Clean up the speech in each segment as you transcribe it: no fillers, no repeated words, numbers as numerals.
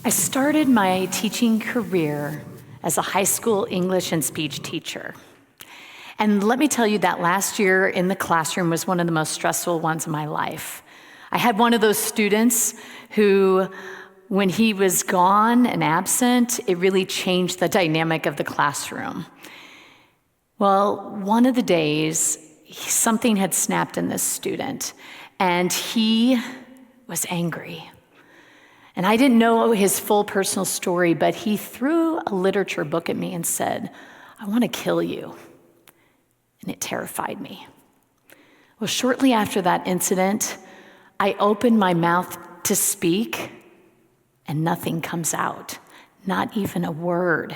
I started my teaching career as a high school English and speech teacher. And let me tell you that last year in the classroom was one of the most stressful ones of my life. I had one of those students who, when he was gone and absent, it really changed the dynamic of the classroom. Well, one of the days, something had snapped in this student, and he was angry. And I didn't know his full personal story, but he threw a literature book at me and said, "I want to kill you." And it terrified me. Well, shortly after that incident, I opened my mouth to speak, and nothing comes out, not even a word.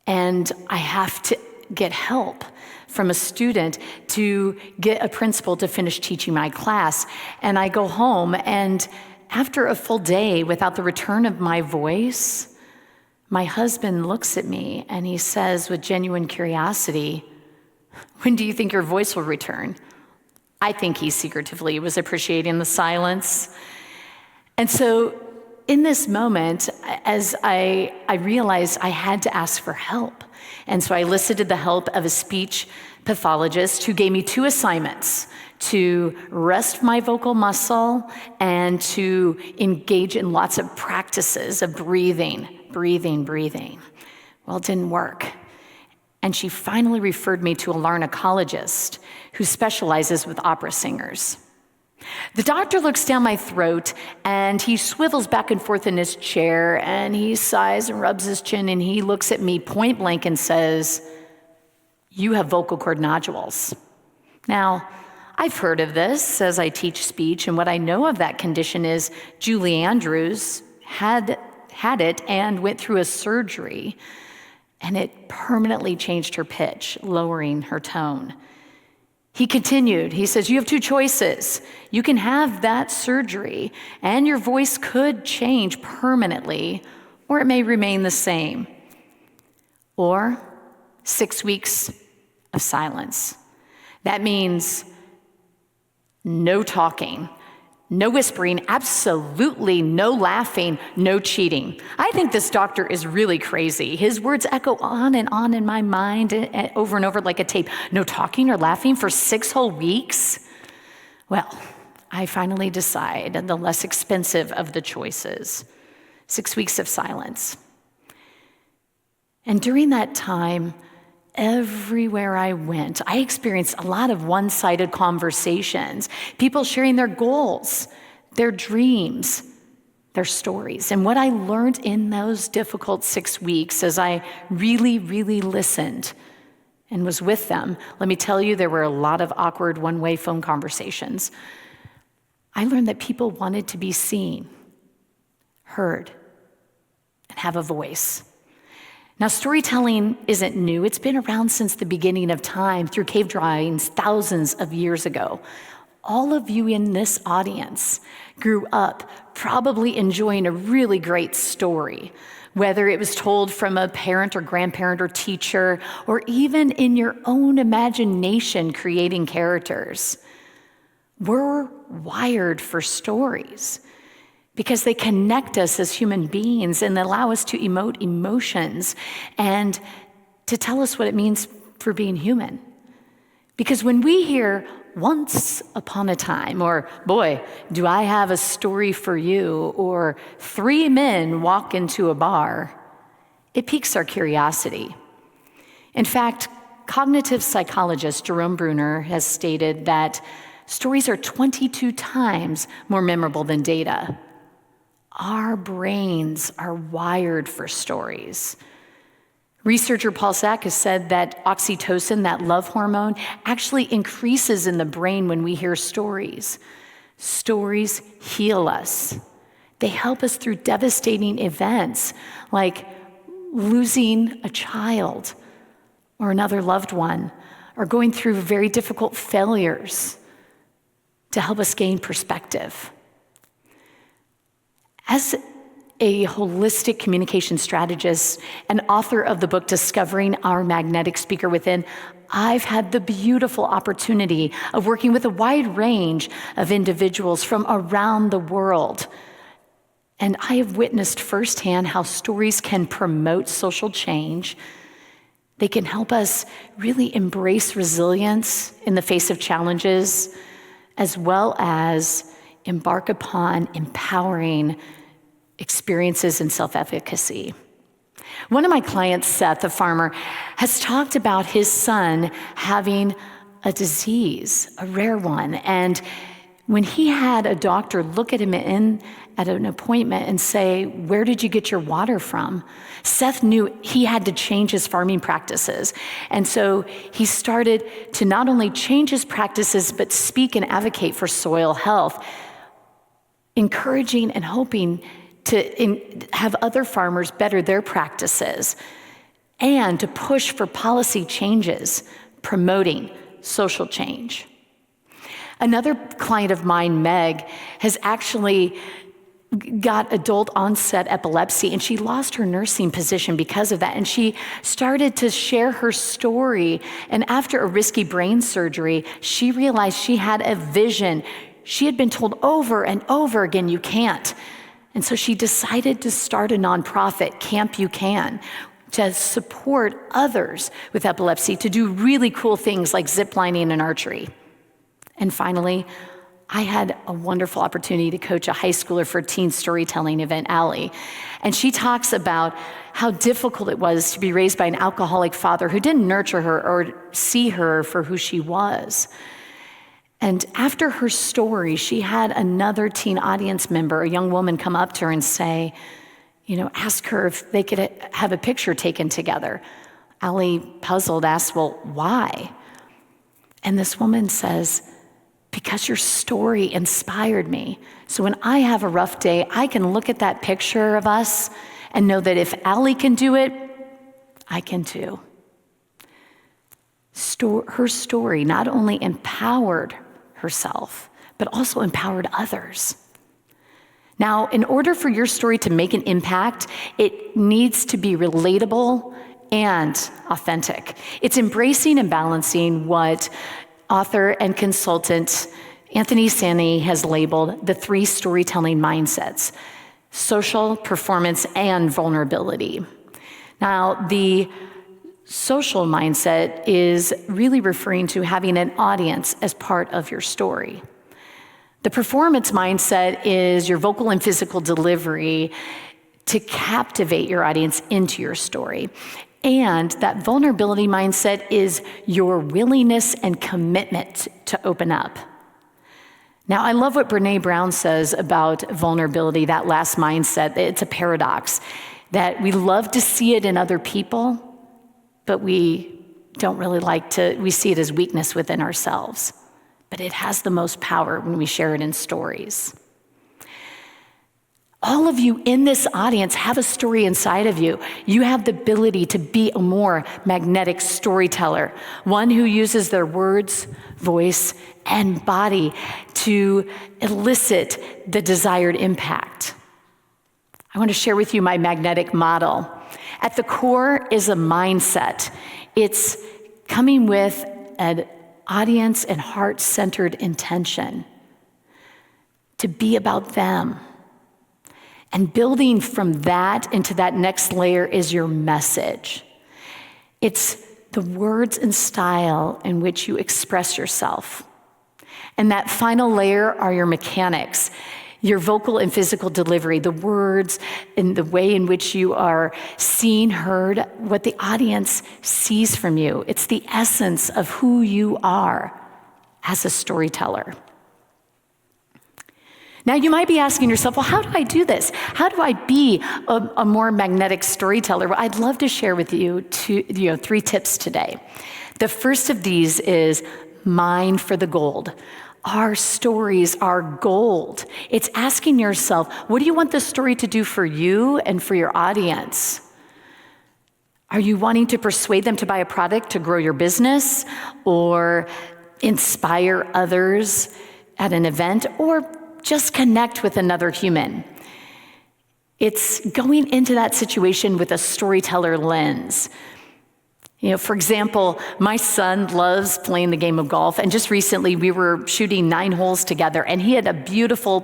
And I have to get help from a student to get a principal to finish teaching my class. And I go home, and after a full day without the return of my voice, my husband looks at me and he says with genuine curiosity, "When do you think your voice will return?" I think he secretively was appreciating the silence. And so in this moment, as I realized I had to ask for help. And so I elicited the help of a speech pathologist who gave me 2 assignments: to rest my vocal muscle and to engage in lots of practices of breathing. Well, it didn't work. And she finally referred me to a laryngeologist who specializes with opera singers. The doctor looks down my throat and he swivels back and forth in his chair and he sighs and rubs his chin and he looks at me point blank and says, "You have vocal cord nodules." Now, I've heard of this as I teach speech, and what I know of that condition is Julie Andrews had it and went through a surgery, and it permanently changed her pitch, lowering her tone. He continued, he says, "You have 2 choices. You can have that surgery, and your voice could change permanently, or it may remain the same. Or 6 weeks of silence. That means no talking, no whispering, absolutely no laughing, no cheating." I think this doctor is really crazy. His words echo on in my mind over and over like a tape. No talking or laughing for 6 whole weeks? Well, I finally decide the less expensive of the choices: 6 weeks of silence. And during that time, everywhere I went, I experienced a lot of one-sided conversations, people sharing their goals, their dreams, their stories. And what I learned in those difficult 6 weeks as I really listened and was with them, let me tell you, there were a lot of awkward one-way phone conversations. I learned that people wanted to be seen, heard, and have a voice. Now, storytelling isn't new. It's been around since the beginning of time through cave drawings thousands of years ago. All of you in this audience grew up probably enjoying a really great story, whether it was told from a parent or grandparent or teacher, or even in your own imagination creating characters. We're wired for stories because they connect us as human beings and allow us to emote emotions and to tell us what it means for being human. Because when we hear "once upon a time," or "boy, do I have a story for you," or "3 men walk into a bar," it piques our curiosity. In fact, cognitive psychologist Jerome Bruner has stated that stories are 22 times more memorable than data. Our brains are wired for stories. Researcher Paul Sack has said that oxytocin, that love hormone, actually increases in the brain when we hear stories. Stories heal us. They help us through devastating events like losing a child or another loved one, or going through very difficult failures to help us gain perspective. As a holistic communication strategist and author of the book Discovering Our Magnetic Speaker Within, I've had the beautiful opportunity of working with a wide range of individuals from around the world And I have witnessed firsthand how stories can promote social change. They can help us really embrace resilience in the face of challenges, as well as embark upon empowering experiences in self-efficacy. One of my clients, Seth, a farmer, has talked about his son having a disease, a rare one. And when he had a doctor look at him at an appointment and say, "Where did you get your water from?" Seth knew he had to change his farming practices. And so he started to not only change his practices, but speak and advocate for soil health, encouraging and hoping to have other farmers better their practices, and to push for policy changes, promoting social change. Another client of mine, Meg, has actually got adult onset epilepsy, and she lost her nursing position because of that. And she started to share her story. And after a risky brain surgery, she realized she had a vision. She had been told over and over again, "You can't." And so she decided to start a nonprofit, Camp You Can, to support others with epilepsy, to do really cool things like ziplining and archery. And finally, I had a wonderful opportunity to coach a high schooler for a teen storytelling event, Allie. And she talks about how difficult it was to be raised by an alcoholic father who didn't nurture her or see her for who she was. And after her story, she had another teen audience member, a young woman, come up to her and say, ask her if they could have a picture taken together. Allie, puzzled, asked, "Well, why?" And this woman says, "Because your story inspired me. So when I have a rough day, I can look at that picture of us and know that if Allie can do it, I can too." Her story not only empowered herself, but also empowered others. Now, in order for your story to make an impact, it needs to be relatable and authentic. It's embracing and balancing what author and consultant Anthony Sani has labeled the 3 storytelling mindsets: social, performance, and vulnerability. Now, the social mindset is really referring to having an audience as part of your story. The performance mindset is your vocal and physical delivery to captivate your audience into your story. And that vulnerability mindset is your willingness and commitment to open up. Now, I love what Brené Brown says about vulnerability, that last mindset. It's a paradox, that we love to see it in other people, but we don't really we see it as weakness within ourselves. But it has the most power when we share it in stories. All of you in this audience have a story inside of you. You have the ability to be a more magnetic storyteller, one who uses their words, voice, and body to elicit the desired impact. I want to share with you my magnetic model. At the core is a mindset. It's coming with an audience and heart-centered intention to be about them. And building from that into that next layer is your message. It's the words and style in which you express yourself. And that final layer are your mechanics, your vocal and physical delivery, the words and the way in which you are seen, heard, what the audience sees from you. It's the essence of who you are as a storyteller. Now, you might be asking yourself, well, how do I do this? How do I be a more magnetic storyteller? Well, I'd love to share with you 3 tips today. The first of these is mine for the gold. Our stories are gold. It's asking yourself, what do you want the story to do for you and for your audience? Are you wanting to persuade them to buy a product to grow your business, or inspire others at an event, or just connect with another human? It's going into that situation with a storyteller lens. For example, my son loves playing the game of golf, and just recently we were shooting 9 holes together, and he had a beautiful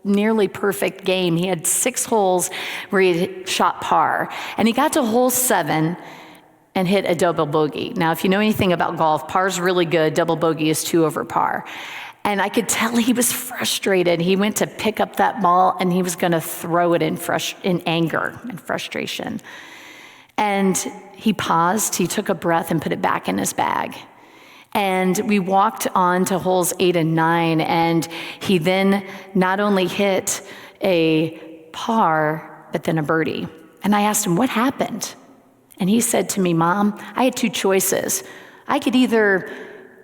nearly perfect game. He had 6 holes where he had shot par. And he got to hole 7 and hit a double bogey. Now, if you know anything about golf, par's really good, double bogey is 2 over par. And I could tell he was frustrated. He went to pick up that ball and he was gonna throw it in anger and frustration. And he paused, he took a breath and put it back in his bag. And we walked on to holes 8 and 9, and he then not only hit a par, but then a birdie. And I asked him, what happened? And he said to me, Mom, I had 2 choices. I could either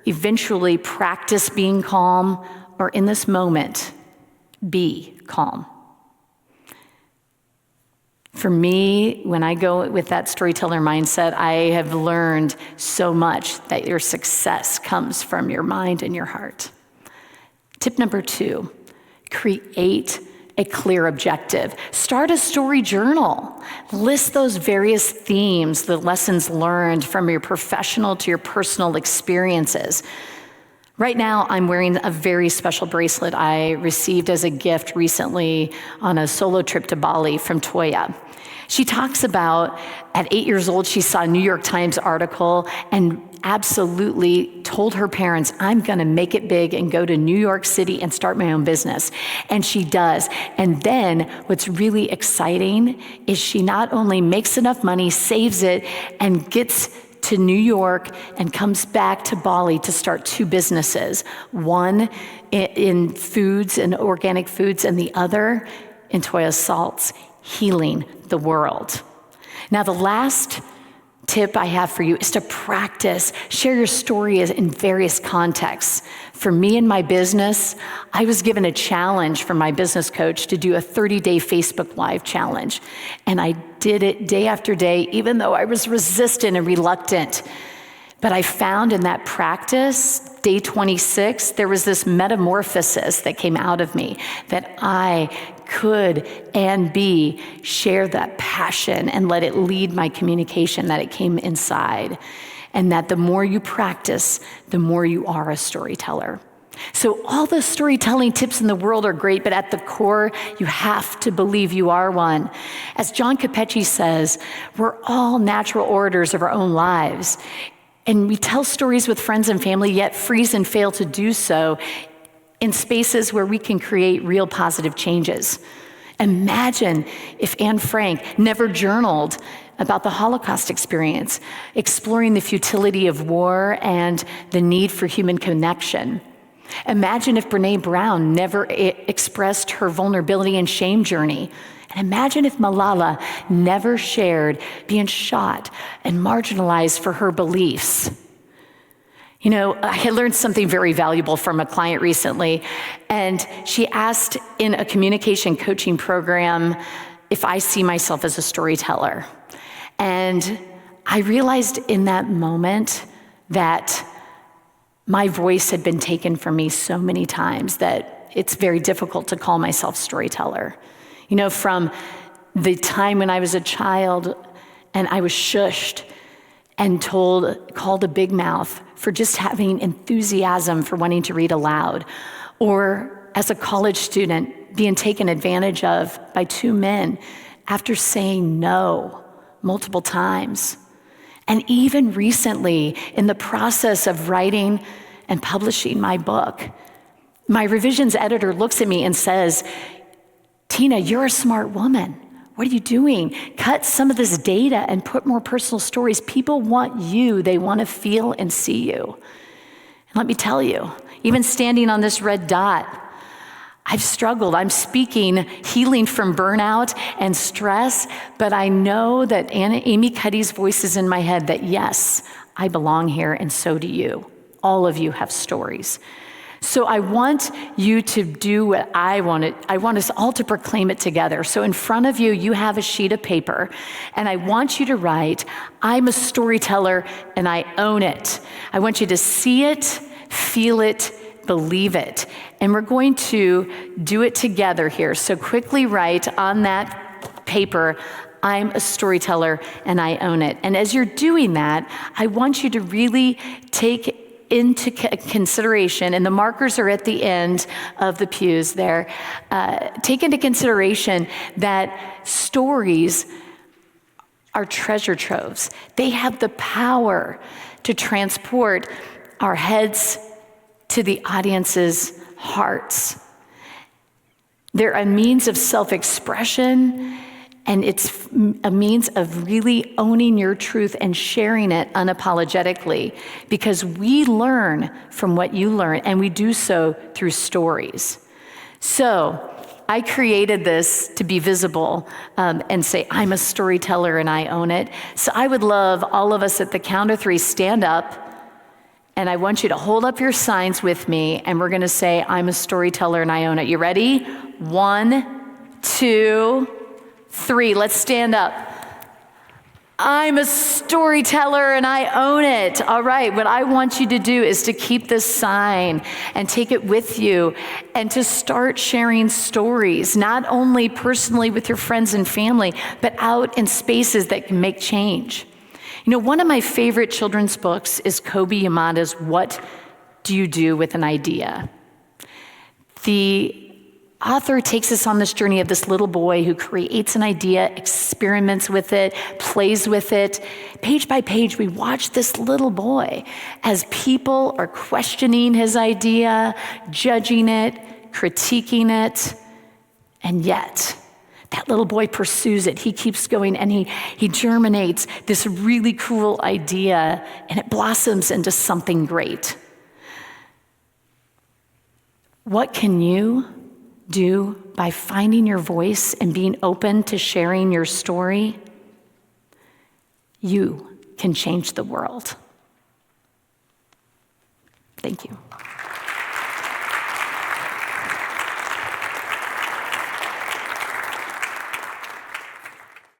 eventually practice being calm, or in this moment, be calm. For me, when I go with that storyteller mindset, I have learned so much that your success comes from your mind and your heart. Tip number 2, create a clear objective. Start a story journal. List those various themes, the lessons learned from your professional to your personal experiences. Right now, I'm wearing a very special bracelet I received as a gift recently on a solo trip to Bali from Toya. She talks about, at 8 years old, she saw a New York Times article and absolutely told her parents, I'm gonna make it big and go to New York City and start my own business. And she does. And then what's really exciting is she not only makes enough money, saves it, and gets to New York and comes back to Bali to start 2 businesses. One in foods and organic foods, and the other in Toya Salts, healing the world. Now, the last tip I have for you is to practice. Share your story in various contexts. For me and my business, I was given a challenge from my business coach to do a 30-day Facebook Live challenge. And I did it day after day, even though I was resistant and reluctant. But I found in that practice, day 26, there was this metamorphosis that came out of me, that I could and share that passion and let it lead my communication, that it came inside. And that the more you practice, the more you are a storyteller. So all the storytelling tips in the world are great, but at the core, you have to believe you are one. As John Capecci says, we're all natural orators of our own lives. And we tell stories with friends and family, yet freeze and fail to do so in spaces where we can create real positive changes. Imagine if Anne Frank never journaled about the Holocaust experience, exploring the futility of war and the need for human connection. Imagine if Brene Brown never expressed her vulnerability and shame journey. And imagine if Malala never shared being shot and marginalized for her beliefs. You know, I had learned something very valuable from a client recently, and she asked in a communication coaching program if I see myself as a storyteller. And I realized in that moment that my voice had been taken from me so many times that it's very difficult to call myself storyteller. You know, from the time when I was a child and I was shushed and called a big mouth for just having enthusiasm for wanting to read aloud, or as a college student being taken advantage of by 2 men after saying no multiple times. And even recently, in the process of writing and publishing my book, my revisions editor looks at me and says, Tina, you're a smart woman. What are you doing? Cut some of this data and put more personal stories. People want you. They want to feel and see you. And let me tell you, even standing on this red dot, I've struggled. I'm speaking healing from burnout and stress, but I know that Amy Cuddy's voice is in my head that yes, I belong here and so do you. All of you have stories. So I want you to do what I want. I want us all to proclaim it together. So in front of you, you have a sheet of paper, and I want you to write, I'm a storyteller and I own it. I want you to see it, feel it, believe it. And we're going to do it together here. So quickly write on that paper, I'm a storyteller and I own it. And as you're doing that, I want you to really take into consideration, and the markers are at the end of the pews there, take into consideration that stories are treasure troves. They have the power to transport our heads to the audience's hearts. They're a means of self-expression, and it's a means of really owning your truth and sharing it unapologetically, because we learn from what you learn, and we do so through stories. So I created this to be visible and say, I'm a storyteller and I own it. So I would love all of us at the count of 3 stand up, and I want you to hold up your signs with me, and we're gonna say, I'm a storyteller and I own it. You ready? 1, 2, 3, let's stand up. I'm a storyteller and I own it. All right, what I want you to do is to keep this sign and take it with you and to start sharing stories, not only personally with your friends and family, but out in spaces that can make change. You know, one of my favorite children's books is Kobe Yamada's What Do You Do with an Idea? The author takes us on this journey of this little boy who creates an idea, experiments with it, plays with it. Page by page, we watch this little boy as people are questioning his idea, judging it, critiquing it, and yet that little boy pursues it. He keeps going, and he germinates this really cool idea, and it blossoms into something great. What can you do by finding your voice and being open to sharing your story? You can change the world. Thank you.